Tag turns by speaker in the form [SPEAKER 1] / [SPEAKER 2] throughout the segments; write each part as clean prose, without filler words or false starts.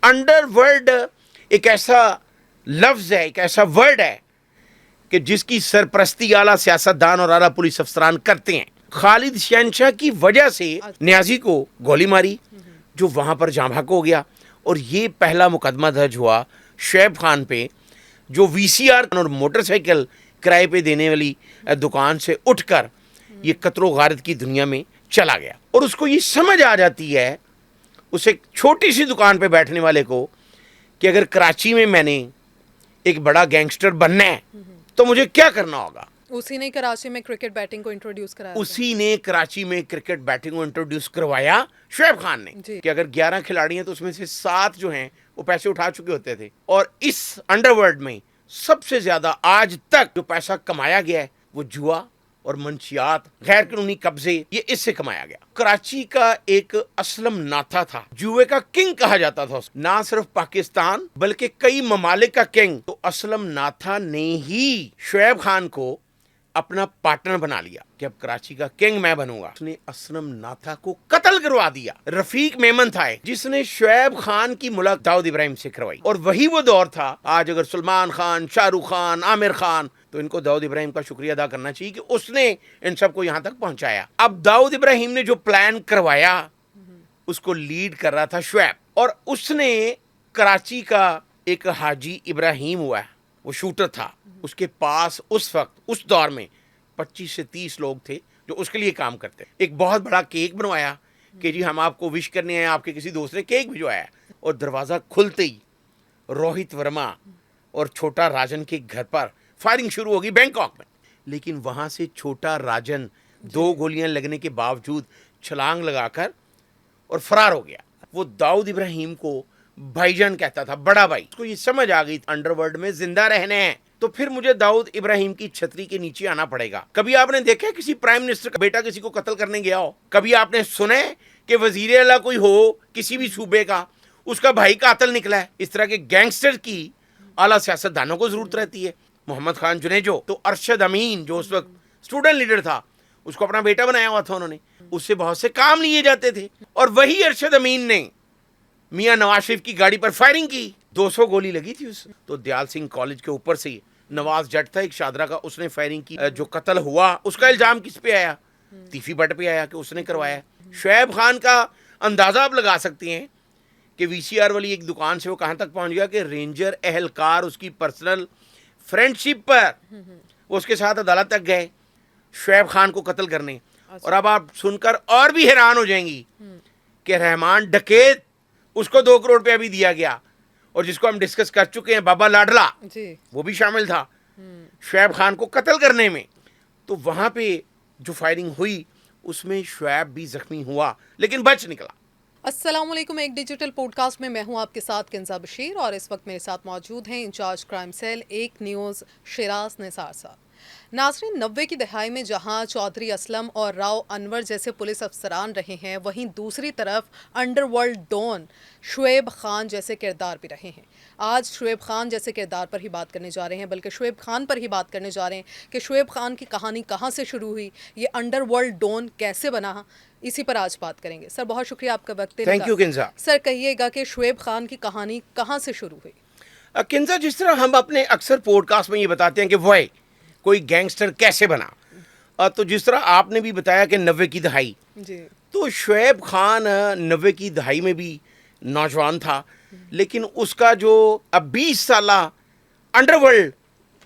[SPEAKER 1] Under world ایک ایسا لفظ ہے, ایک ایسا ورڈ ہے کہ جس کی سرپرستی اعلیٰ سیاستدان اور اعلیٰ پولیس افسران کرتے ہیں. خالد شہنشاہ کی وجہ سے نیازی کو گولی ماری جو وہاں پر جاں بحق ہو گیا, اور یہ پہلا مقدمہ درج ہوا شعیب خان پہ جو وی سی آر اور موٹر سائیکل کرائے پہ دینے والی دکان سے اٹھ کر یہ قتل و غارت کی دنیا میں چلا گیا. اور اس کو یہ سمجھ آ جاتی ہے اس ایک چھوٹی سی دکان پہ بیٹھنے والے کو کہ اگر کراچی میں نے ایک بڑا گینگسٹر بننا ہے تو مجھے کیا کرنا ہوگا.
[SPEAKER 2] اسی نے کراچی میں کرکٹ بیٹنگ کو انٹروڈیوس کرایا,
[SPEAKER 1] اسی نے کراچی میں کرکٹ بیٹنگ کو انٹروڈیوس کروایا شعیب خان نے کہ اگر 11 کھلاڑی ہیں تو اس میں سے 7 جو ہیں وہ پیسے اٹھا چکے ہوتے تھے, اور اس انڈر ورلڈ میں سب سے زیادہ آج تک جو پیسہ کمایا گیا ہے وہ جوا اور منشیات, غیر قانونی قبضے, یہ اس سے کمایا گیا. کراچی کا ایک اسلم ناتھا تھا, جوئے کا کنگ کہا جاتا تھا, نہ صرف پاکستان بلکہ کئی ممالک کا کنگ. تو اسلم ناتھا نے ہی شعیب خان کو اپنا پارٹنر بنا لیا کہ اب کراچی کا کنگ میں بنوں گا. اس نے اسلم ناتھا کو قتل کروا دیا. رفیق میمن تھا جس نے شعیب خان کی ملاقات داؤد ابراہیم سے کروائی, اور وہی وہ دور تھا. آج اگر سلمان خان, شاہ رخ خان, عامر خان, تو ان کو داؤد ابراہیم کا شکریہ ادا کرنا چاہیے کہ اس نے ان سب کو یہاں تک پہنچایا. اب داؤد ابراہیم نے جو پلان کروایا اس کو لیڈ کر رہا تھا شعیب, اور اس نے کراچی کا ایک حاجی ابراہیم ہوا ہے, وہ شوٹر تھا, اس کے پاس اس وقت اس دور میں 25 سے 30 لوگ تھے جو اس کے لیے کام کرتے. ایک بہت بڑا کیک بنوایا کہ جی ہم آپ کو وش کرنے ہیں, آپ کے کسی دوست نے کیک بھجوایا, اور دروازہ کھلتے ہی روہت ورما اور چھوٹا راجن کے گھر پر فائرنگ شروع ہوگی بینکاک میں. لیکن وہاں سے چھوٹا راجن 2 گولیاں لگنے کے باوجود چھلانگ لگا کر اور فرار ہو گیا. وہ داؤد ابراہیم کو بھائی جان کہتا تھا, بڑا بھائی. اس کو یہ سمجھ آ گئی انڈر ورلڈ میں زندہ رہنے ہیں تو پھر مجھے داؤد ابراہیم کی چھتری کے نیچے آنا پڑے گا. کبھی آپ نے دیکھا کسی پرائم منسٹر کا بیٹا کسی کو قتل کرنے گیا ہو؟ کبھی آپ نے سنے کہ وزیر اعلیٰ کوئی ہو کسی بھی صوبے کا, اس کا بھائی قاتل نکلا ہے؟ اس طرح کے گینگسٹر کی اعلیٰ سیاستدانوں کو ضرورت رہتی ہے. محمد خان جنیجو تو ارشد امین جو اس وقت اسٹوڈنٹ لیڈر تھا, اس کو اپنا بیٹا بنایا ہوا تھا انہوں نے, اس سے بہت سے کام لیے جاتے تھے. اور وہی ارشد امین نے میاں نواز شریف کی گاڑی پر فائرنگ کی, 200 گولی لگی تھی اس. تو دیال سنگھ کالج کے اوپر سے نواز جٹ تھا ایک شادرہ کا, اس نے فائرنگ کی. جو قتل ہوا اس کا الزام کس پہ آیا؟ تیفی بٹ پہ آیا کہ اس نے کروایا. شعیب خان کا اندازہ آپ لگا سکتے ہیں کہ وی سی آر والی ایک دکان سے وہ کہاں تک پہنچ گیا کہ رینجر اہلکار اس کی پرسنل فرینڈ شپ پر وہ اس کے ساتھ عدالت تک گئے شعیب خان کو قتل کرنے. اور اب آپ سن کر اور بھی حیران ہو جائیں گی کہ رحمان ڈکیت اس کو 2 کروڑ روپیہ بھی دیا گیا, اور جس کو ہم ڈسکس کر چکے ہیں بابا لاڈلا وہ بھی شامل تھا شعیب خان کو قتل کرنے میں. تو وہاں پہ جو فائرنگ ہوئی اس میں شعیب بھی زخمی ہوا لیکن بچ نکلا.
[SPEAKER 2] السلام علیکم. ایک ڈیجیٹل پوڈ کاسٹ میں ہوں آپ کے ساتھ کنزا بشیر, اور اس وقت میرے ساتھ موجود ہیں انچارج کرائم سیل ایک نیوز شیراز نثار صاحب. ناظرین, 90 کی دہائی میں جہاں چودھری اسلم اور راؤ انور جیسے پولیس افسران رہے ہیں, وہیں دوسری طرف under world don Shoaib Khan جیسے کردار بھی رہے ہیں. آج شعیب خان جیسے کردار پر ہی بات کرنے جا رہے ہیں, بلکہ شعیب خان پر ہی بات کرنے جا رہے ہیں کہ شعیب خان کی کہانی کہاں سے شروع ہوئی, یہ انڈر ورلڈ ڈون کیسے بنا, اسی پر آج بات کریں گے. سر بہت شکریہ آپ کا وقت دینے کا.
[SPEAKER 1] Thank you Kinza.
[SPEAKER 2] سر کہیے گا کہ شعیب خان کی کہانی کہاں سے شروع ہوئی؟
[SPEAKER 1] کنزا, جس طرح ہم اپنے اکثر پوڈ کاسٹ میں یہ بتاتے ہیں کہ وہ کوئی گینگسٹر کیسے بنا, تو جس طرح آپ نے بھی بتایا کہ 90 کی دہائی, تو شعیب خان 90 کی دہائی میں بھی نوجوان تھا, لیکن اس کا جو اب 20 سالہ انڈر ورلڈ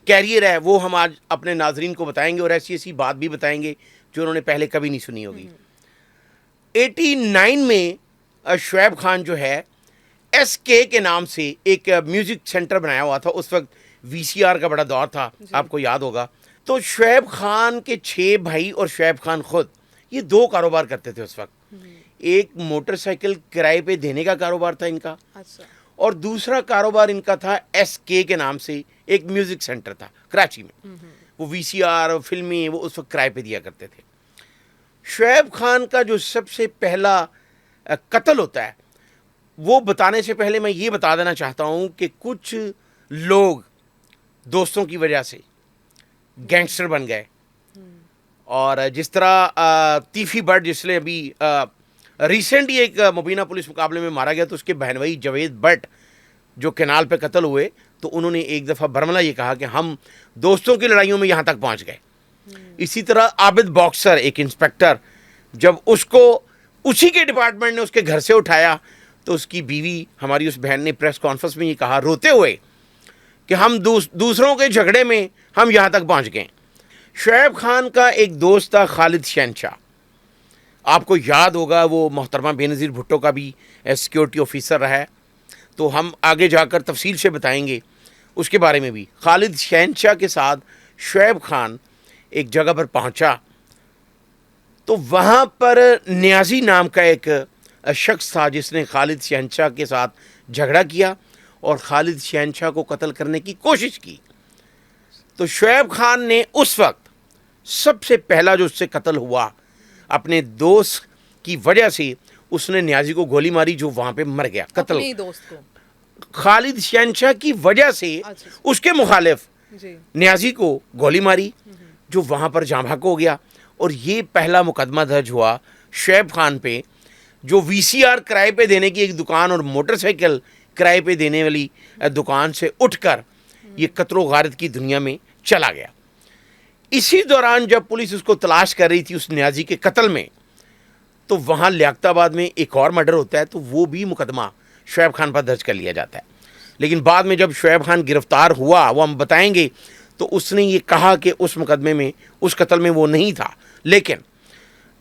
[SPEAKER 1] کیریئر ہے وہ ہم آج اپنے ناظرین کو بتائیں گے, اور ایسی ایسی بات بھی بتائیں گے جو انہوں نے پہلے کبھی نہیں سنی ہوگی. 89 میں شعیب خان جو ہے ایس کے نام سے ایک میوزک سینٹر بنایا ہوا تھا. اس وقت وی سی آر کا بڑا دور تھا, آپ کو یاد ہوگا. تو شعیب خان کے 6 بھائی اور شعیب خان خود یہ 2 کاروبار کرتے تھے اس وقت. ایک موٹر سائیکل کرائے پہ دینے کا کاروبار تھا ان کا, اور دوسرا کاروبار ان کا تھا ایس کے نام سے ایک میوزک سینٹر تھا کراچی میں. وہ وی سی آر اور فلمیں وہ اس وقت کرائے پہ دیا کرتے تھے. شعیب خان کا جو سب سے پہلا قتل ہوتا ہے وہ بتانے سے پہلے میں یہ بتا دینا چاہتا ہوں کہ کچھ لوگ دوستوں کی وجہ سے گینگسٹر بن گئے, اور جس طرح تیفی بٹ جس نے ابھی ریسنٹ ہی ایک مبینہ پولیس مقابلے میں مارا گیا تو اس کے بہن بھائی جاوید بٹ جو کینال پہ قتل ہوئے تو انہوں نے ایک دفعہ برملا یہ کہا کہ ہم دوستوں کی لڑائیوں میں یہاں تک پہنچ گئے. اسی طرح عابد باکسر ایک انسپیکٹر جب اس کو اسی کے ڈپارٹمنٹ نے اس کے گھر سے اٹھایا تو اس کی بیوی ہماری اس بہن نے پریس کانفرنس میں یہ کہا روتے ہوئے کہ ہم دوسروں کے جھگڑے میں ہم یہاں تک پہنچ گئے. شعیب خان کا ایک دوست تھا خالد شہنشاہ, آپ کو یاد ہوگا وہ محترمہ بے نظیر بھٹو کا بھی سیکیورٹی آفیسر رہا ہے, تو ہم آگے جا کر تفصیل سے بتائیں گے اس کے بارے میں بھی. خالد شہنشاہ کے ساتھ شعیب خان ایک جگہ پر پہنچا تو وہاں پر نیازی نام کا ایک شخص تھا جس نے خالد شہنشاہ کے ساتھ جھگڑا کیا اور خالد شہنشاہ کو قتل کرنے کی کوشش کی. تو شعیب خان نے اس وقت سب سے پہلا جو اس سے قتل ہوا اپنے دوست کی وجہ سے اس نے نیازی کو گولی ماری جو وہاں پہ مر گیا. قتل
[SPEAKER 2] اپنے دوست کو
[SPEAKER 1] خالد شہنشاہ کی وجہ سے اس کے مخالف نیازی کو گولی ماری جو وہاں پر جاں بحق ہو گیا. اور یہ پہلا مقدمہ درج ہوا شعیب خان پہ جو وی سی آر کرائے پہ دینے کی ایک دکان اور موٹر سائیکل کرائے پہ دینے والی دکان سے اٹھ کر یہ قتل و غارت کی دنیا میں چلا گیا. اسی دوران جب پولیس اس کو تلاش کر رہی تھی اس نیازی کے قتل میں تو وہاں لیاقت آباد میں ایک اور مرڈر ہوتا ہے تو وہ بھی مقدمہ شعیب خان پر درج کر لیا جاتا ہے. لیکن بعد میں جب شعیب خان گرفتار ہوا وہ ہم بتائیں گے تو اس نے یہ کہا کہ اس مقدمے میں اس قتل میں وہ نہیں تھا. لیکن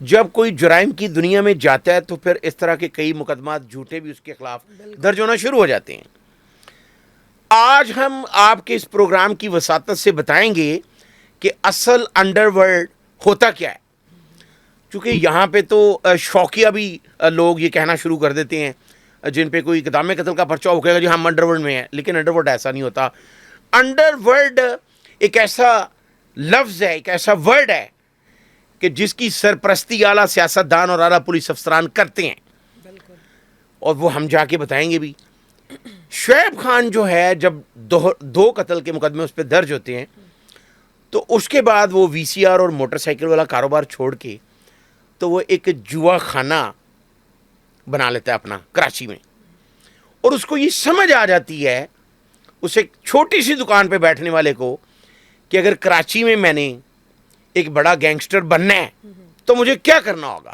[SPEAKER 1] جب کوئی جرائم کی دنیا میں جاتا ہے تو پھر اس طرح کے کئی مقدمات جھوٹے بھی اس کے خلاف درج ہونا شروع ہو جاتے ہیں. آج ہم آپ کے اس پروگرام کی وساطت سے بتائیں گے کہ اصل انڈر ورلڈ ہوتا کیا ہے, چونکہ یہاں پہ تو شوقیہ بھی لوگ یہ کہنا شروع کر دیتے ہیں جن پہ کوئی اقدام قتل کا پرچہ ہو کہے گا جی ہم انڈر ورلڈ میں ہیں, لیکن انڈر ورلڈ ایسا نہیں ہوتا. انڈر ورلڈ ایک ایسا لفظ ہے, ایک ایسا ورڈ ہے کہ جس کی سرپرستی اعلیٰ سیاستدان اور اعلیٰ پولیس افسران کرتے ہیں, اور وہ ہم جا کے بتائیں گے بھی. شعیب خان جو ہے جب دو قتل کے مقدمے اس پہ درج ہوتے ہیں تو اس کے بعد وہ وی سی آر اور موٹر سائیکل والا کاروبار چھوڑ کے تو وہ ایک جوا خانہ بنا لیتا ہے اپنا کراچی میں, اور اس کو یہ سمجھ آ جاتی ہے اس ایک چھوٹی سی دکان پہ بیٹھنے والے کو کہ اگر کراچی میں میں نے ایک بڑا گینگسٹر بننا ہے تو مجھے کیا کرنا ہوگا.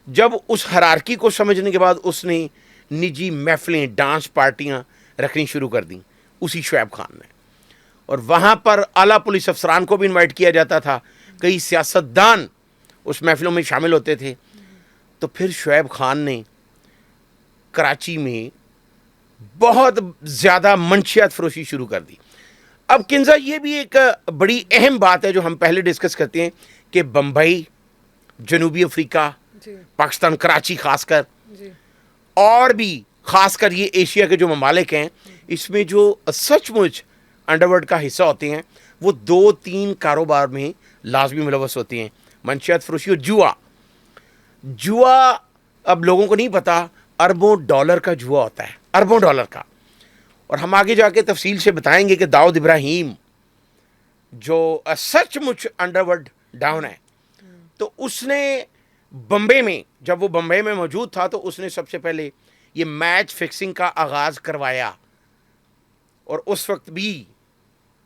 [SPEAKER 1] جب اس ہرارکی کو سمجھنے کے بعد اس نے نجی محفلیں ڈانس پارٹیاں رکھنی شروع کر دیں اسی شعیب خان نے, اور وہاں پر اعلیٰ پولیس افسران کو بھی انوائٹ کیا جاتا تھا, کئی سیاستدان اس محفلوں میں شامل ہوتے تھے. تو پھر شعیب خان نے کراچی میں بہت زیادہ منشیات فروشی شروع کر دی. اب کنزا یہ بھی ایک بڑی اہم بات ہے جو ہم پہلے ڈسکس کرتے ہیں کہ بمبئی, جنوبی افریقہ, پاکستان کراچی خاص کر, اور بھی خاص کر یہ ایشیا کے جو ممالک ہیں اس میں جو سچ مچ انڈر ورلڈ کا حصہ ہوتے ہیں وہ 2-3 کاروبار میں لازمی ملوث ہوتے ہیں. منشیات فروشی اور جوا اب لوگوں کو نہیں پتا اربوں ڈالر کا جوا ہوتا ہے, اربوں ڈالر کا. اور ہم آگے جا کے تفصیل سے بتائیں گے کہ داؤد ابراہیم جو سچ مچ انڈر ورلڈ ڈاؤن ہے تو اس نے بمبئی میں, جب وہ بمبئی میں موجود تھا تو اس نے سب سے پہلے یہ میچ فکسنگ کا آغاز کروایا. اور اس وقت بھی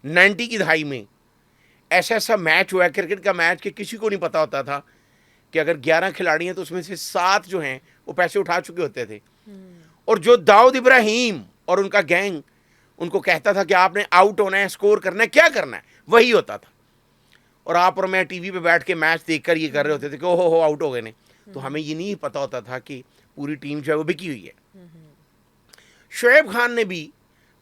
[SPEAKER 1] 90 کی دہائی میں ایسا میچ ہوا ہے, کرکٹ کا میچ, کہ کسی کو نہیں پتا ہوتا تھا کہ اگر 11 کھلاڑی ہیں تو اس میں سے 7 جو ہیں وہ پیسے اٹھا چکے ہوتے تھے. اور جو داؤد ابراہیم اور ان کا گینگ ان کو کہتا تھا کہ آپ نے آؤٹ ہونا ہے, اسکور کرنا ہے, کیا کرنا ہے, وہی ہوتا تھا. اور آپ اور میں ٹی وی پہ بیٹھ کے میچ دیکھ کر یہ کر رہے ہوتے تھے کہ ہو آؤٹ ہو گئے نے, تو ہمیں یہ نہیں پتا ہوتا تھا کہ پوری ٹیم جو ہے وہ بکی ہوئی ہے. شعیب خان نے بھی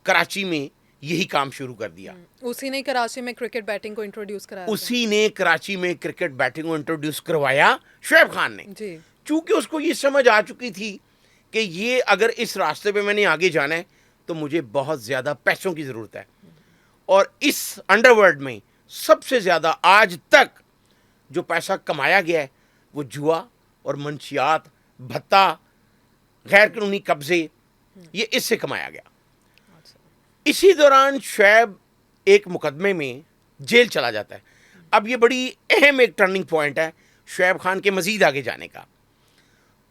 [SPEAKER 1] کراچی میں یہی کام شروع کر دیا.
[SPEAKER 2] اسی نے کراچی میں کرکٹ بیٹنگ کو انٹروڈیوس کرایا,
[SPEAKER 1] اسی نے کراچی میں کرکٹ بیٹنگ کو انٹروڈیوس کروایا شعیب خان نے, چونکہ اس کو یہ سمجھ آ چکی تھی کہ یہ اگر اس راستے پہ میں نے آگے جانا ہے تو مجھے بہت زیادہ پیسوں کی ضرورت ہے. اور اس انڈر ورلڈ میں سب سے زیادہ آج تک جو پیسہ کمایا گیا ہے وہ جوا اور منشیات, بھتہ, غیر قانونی قبضے, یہ اس سے کمایا گیا. اسی دوران شعیب ایک مقدمے میں جیل چلا جاتا ہے. اب یہ بڑی اہم ایک ٹرننگ پوائنٹ ہے شعیب خان کے مزید آگے جانے کا.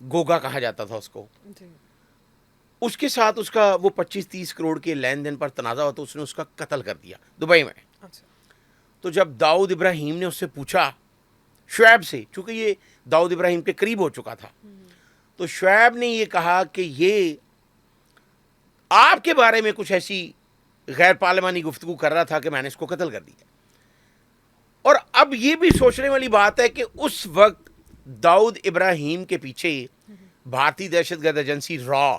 [SPEAKER 1] گوگا کہا جاتا تھا اس کو.
[SPEAKER 2] جی
[SPEAKER 1] اس کے ساتھ اس کا وہ 25-30 کروڑ کے لین دین پر تنازع ہوا تو اس نے اس کا قتل کر دیا دبئی میں.
[SPEAKER 2] اچھا
[SPEAKER 1] تو جب داؤد ابراہیم نے اس سے پوچھا شعیب سے, چونکہ یہ داؤد ابراہیم کے قریب ہو چکا تھا, تو شعیب نے یہ کہا کہ یہ آپ کے بارے میں کچھ ایسی غیر پارلیمانی گفتگو کر رہا تھا کہ میں نے اس کو قتل کر دیا. اور اب یہ بھی سوچنے والی بات ہے کہ اس وقت داؤد ابراہیم کے پیچھے بھارتی دہشت گرد ایجنسی را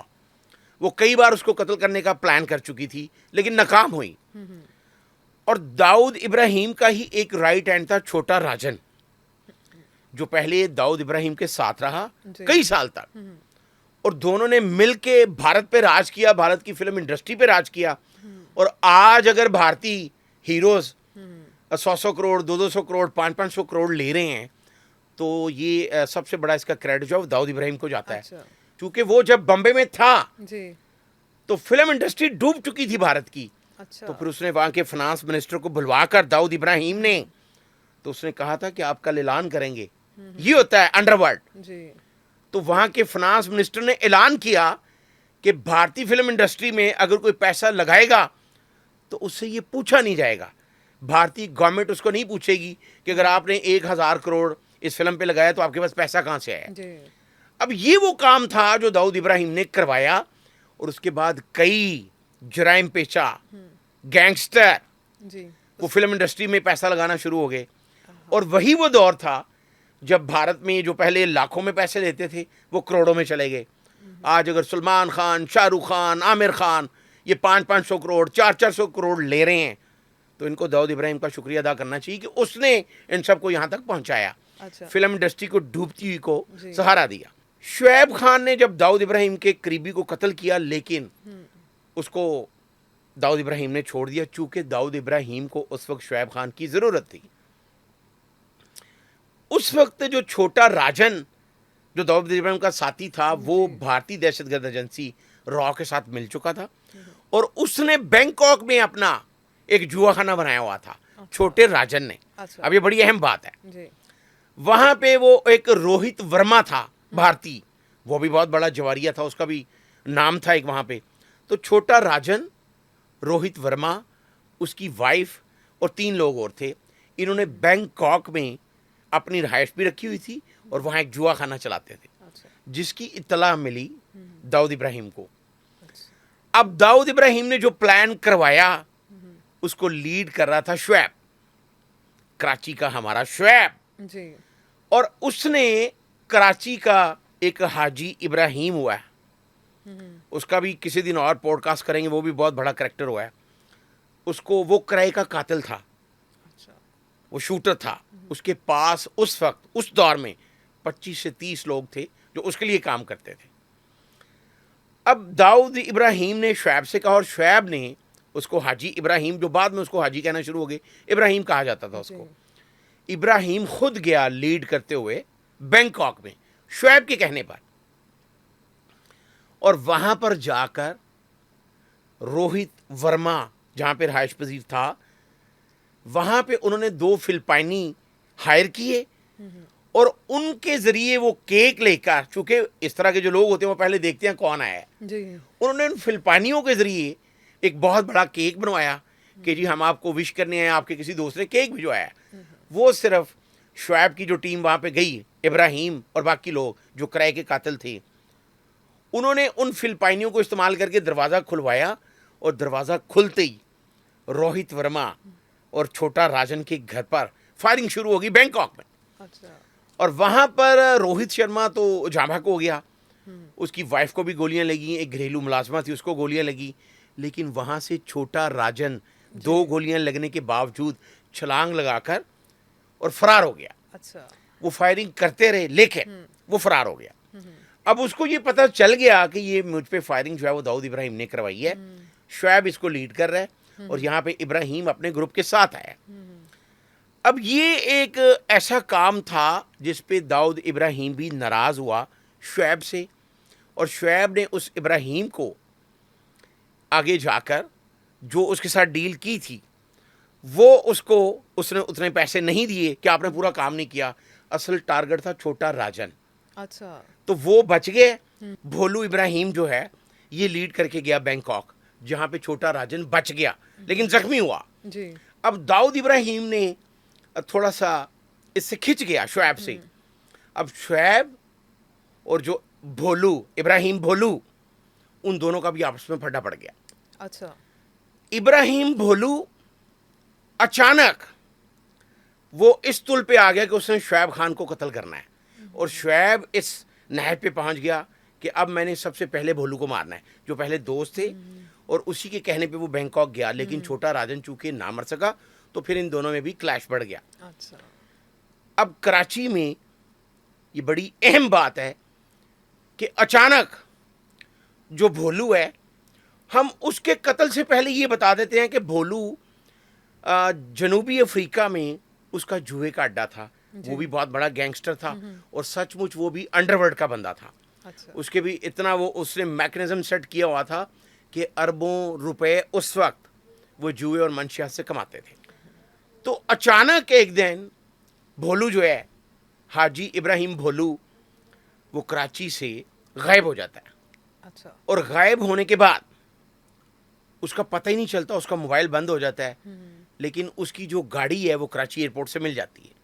[SPEAKER 1] وہ کئی بار اس کو قتل کرنے کا پلان کر چکی تھی لیکن ناکام ہوئی. اور داؤد ابراہیم کا ہی ایک رائٹ ہینڈ تھا چھوٹا راجن, جو پہلے داؤد ابراہیم کے ساتھ رہا کئی سال تک, اور دونوں نے مل کے بھارت پہ راج کیا, بھارت کی فلم انڈسٹری پہ راج کیا. اور آج اگر بھارتی ہیروز 100 کروڑ 200 کروڑ 500 کروڑ لے رہے ہیں تو یہ سب سے بڑا اس کا کریڈٹ جو ہے داؤد ابراہیم کو جاتا ہے. کیونکہ وہ جب بمبے میں تھا
[SPEAKER 2] جی
[SPEAKER 1] تو فلم انڈسٹری ڈوب چکی تھی بھارت کی.
[SPEAKER 2] اچھا
[SPEAKER 1] تو پھر اس نے وہاں کے فنانس منسٹر کو بلوا کر داؤد ابراہیم نے تو اس نے کہا تھا کہ آپ کل اعلان کریں گے, یہ ہوتا ہے انڈر ورلڈ.
[SPEAKER 2] جی
[SPEAKER 1] تو وہاں کے فنانس منسٹر نے اعلان کیا کہ بھارتی فلم انڈسٹری میں اگر کوئی پیسہ لگائے گا تو اس سے یہ پوچھا نہیں جائے گا. بھارتی گورنمنٹ اس کو نہیں پوچھے گی کہ اگر آپ نے 1000 کروڑ اس فلم پہ لگایا تو آپ کے پاس پیسہ کہاں سے آیا.
[SPEAKER 2] جی
[SPEAKER 1] اب یہ وہ کام تھا جو داؤد ابراہیم نے کروایا, اور اس کے بعد کئی جرائم پیشہ گینگسٹر
[SPEAKER 2] جی
[SPEAKER 1] وہ فلم انڈسٹری میں پیسہ لگانا شروع ہو گئے. اور وہی وہ دور تھا جب بھارت میں جو پہلے لاکھوں میں پیسے لیتے تھے وہ کروڑوں میں چلے گئے. آج اگر سلمان خان, شاہ رخ خان, عامر خان یہ 500 کروڑ 400 کروڑ لے رہے ہیں تو ان کو داؤد ابراہیم کا شکریہ ادا کرنا چاہیے کہ اس نے ان سب کو یہاں تک پہنچایا,
[SPEAKER 2] اچھا
[SPEAKER 1] فلم انڈسٹری کو ڈوبتی ہوئی کو
[SPEAKER 2] جی.
[SPEAKER 1] سہارا دیا. شعیب خان نے جب داؤد ابراہیم کے قریبی کو قتل کیا لیکن اس کو داؤد ابراہیم نے چھوڑ دیا, چونکہ داؤد ابراہیم کو اس وقت شعیب خان کی ضرورت تھی. اس وقت جو چھوٹا راجن جو داؤد ابراہیم کا ساتھی تھا وہ بھارتی دہشت گرد ایجنسی را کے ساتھ مل چکا تھا, اور اس نے بینکاک میں اپنا ایک جوا خانہ بنایا ہوا تھا چھوٹے راجن نے.
[SPEAKER 2] اچھا
[SPEAKER 1] اب یہ بڑی اہم بات ہے.
[SPEAKER 2] جی
[SPEAKER 1] وہاں پہ وہ ایک روہت ورما تھا بھارتی, وہ بھی بہت بڑا جواریہ تھا, اس کا بھی نام تھا ایک وہاں پہ. تو چھوٹا راجن, روہت ورما, اس کی وائف اور 3 لوگ اور تھے. انہوں نے بینکاک میں اپنی رہائش بھی رکھی ہوئی تھی اور وہاں ایک جوا خانہ چلاتے تھے
[SPEAKER 2] اچھا
[SPEAKER 1] جس کی اطلاع ملی داؤد ابراہیم کو. اب داؤد ابراہیم نے جو پلان کروایا اس کو لیڈ کر رہا تھا شعیب, کراچی کا ہمارا شعیب.
[SPEAKER 2] جی
[SPEAKER 1] اور اس نے کراچی کا ایک حاجی ابراہیم ہوا ہے, اس کا بھی کسی دن اور پوڈ کاسٹ کریں گے, وہ بھی بہت بڑا کریکٹر ہوا ہے. اس کو وہ کرائے کا قاتل تھا,
[SPEAKER 2] اچھا
[SPEAKER 1] وہ شوٹر تھا. اس کے پاس اس وقت اس دور میں 25 سے 30 لوگ تھے جو اس کے لیے کام کرتے تھے. اب داؤد ابراہیم نے شعیب سے کہا, اور شعیب نے اس کو حاجی ابراہیم, جو بعد میں اس کو حاجی کہنا شروع ہو گئے, ابراہیم کہا جاتا تھا اس کو. ابراہیم خود گیا لیڈ کرتے ہوئے بینکاک میں شعیب کے کہنے پر, اور وہاں پر جا کر روہت ورما جہاں پہ رہائش پذیر تھا وہاں پہ انہوں نے 2 فلپائنی ہائر کیے, اور ان کے ذریعے وہ کیک لے کر, چونکہ اس طرح کے جو لوگ ہوتے ہیں وہ پہلے دیکھتے ہیں کون آیا ہے,
[SPEAKER 2] جی
[SPEAKER 1] انہوں نے ان فلپائنیوں کے ذریعے ایک بہت بڑا کیک بنوایا کہ جی ہم آپ کو وش کرنے ہیں, آپ کے کسی دوست نے کیک بھجوایا. وہ صرف شعیب کی جو ٹیم وہاں پہ گئی, ابراہیم اور باقی لوگ جو کرائے کے قاتل تھے, انہوں نے ان فلپائنیوں کو استعمال کر کے دروازہ کھلوایا, اور دروازہ کھلتے ہی روہت ورما اور چھوٹا راجن کے گھر پر فائرنگ شروع ہوگی بینکاک میں.
[SPEAKER 2] اچھا
[SPEAKER 1] اور وہاں پر روہت شرما تو جاں بحق ہو گیا, اس کی وائف کو بھی گولیاں لگیں, ایک گھریلو ملازمہ تھی اس کو گولیاں لگی, لیکن وہاں سے چھوٹا راجن 2 گولیاں لگنے کے باوجود چھلانگ لگا کر اور فرار ہو گیا.
[SPEAKER 2] اچھا
[SPEAKER 1] وہ فائرنگ کرتے رہے لیکن وہ فرار ہو گیا. اب اس کو یہ پتہ چل گیا کہ یہ مجھ پہ فائرنگ جو ہے وہ داؤد ابراہیم نے کروائی ہے, شعیب اس کو لیڈ کر رہا ہے, اور یہاں پہ ابراہیم اپنے گروپ کے ساتھ آیا. اب یہ ایک ایسا کام تھا جس پہ داؤد ابراہیم بھی ناراض ہوا شعیب سے, اور شعیب نے اس ابراہیم کو آگے جا کر جو اس کے ساتھ ڈیل کی تھی وہ اس نے اتنے پیسے نہیں دیے کہ آپ نے پورا کام نہیں کیا. اصل ٹارگٹ تھا چھوٹا راجن.
[SPEAKER 2] اچھا
[SPEAKER 1] تو وہ بچ گئے. بھولو ابراہیم جو ہے یہ لیڈ کر کے گیا بینکاک, جہاں پہ چھوٹا راجن بچ گیا لیکن زخمی ہوا.
[SPEAKER 2] جی
[SPEAKER 1] اب داؤد ابراہیم نے تھوڑا سا اس سے کھچ گیا شعیب سے. اب شعیب اور جو بھولو ابراہیم بھولو, ان دونوں کا بھی آپس میں پھڈا پڑ گیا.
[SPEAKER 2] اچھا
[SPEAKER 1] ابراہیم بھولو اچانک وہ اس تل پہ آ گیا کہ اس نے شعیب خان کو قتل کرنا ہے, اور شعیب اس نہج پہ پہنچ گیا کہ اب میں نے سب سے پہلے بھولو کو مارنا ہے, جو پہلے دوست تھے, اور اسی کے کہنے پہ وہ بینکاک گیا. لیکن چھوٹا راجن چونکہ نہ مر سکا تو پھر ان دونوں میں بھی کلیش بڑھ گیا.
[SPEAKER 2] اچھا
[SPEAKER 1] اب کراچی میں یہ بڑی اہم بات ہے کہ اچانک جو بھولو ہے, ہم اس کے قتل سے پہلے یہ بتا دیتے ہیں کہ بھولو جنوبی افریقہ میں اس کا جوئے کا اڈا تھا. وہ بھی بہت بڑا گینگسٹر تھا, اور سچ مچ وہ بھی انڈر ورلڈ کا بندہ تھا.
[SPEAKER 2] اچھا
[SPEAKER 1] اس کے بھی اتنا وہ اس نے میکنزم سیٹ کیا ہوا تھا کہ اربوں روپے اس وقت وہ جوئے اور منشیات سے کماتے تھے. تو اچانک ایک دن بھولو جو ہے, حاجی ابراہیم بھولو, وہ کراچی سے غائب ہو جاتا ہے.
[SPEAKER 2] اچھا
[SPEAKER 1] اور غائب ہونے کے بعد اس کا پتہ ہی نہیں چلتا, اس کا موبائل بند ہو جاتا ہے, لیکن اس کی جو گاڑی ہے وہ کراچی ایئرپورٹ سے مل جاتی ہے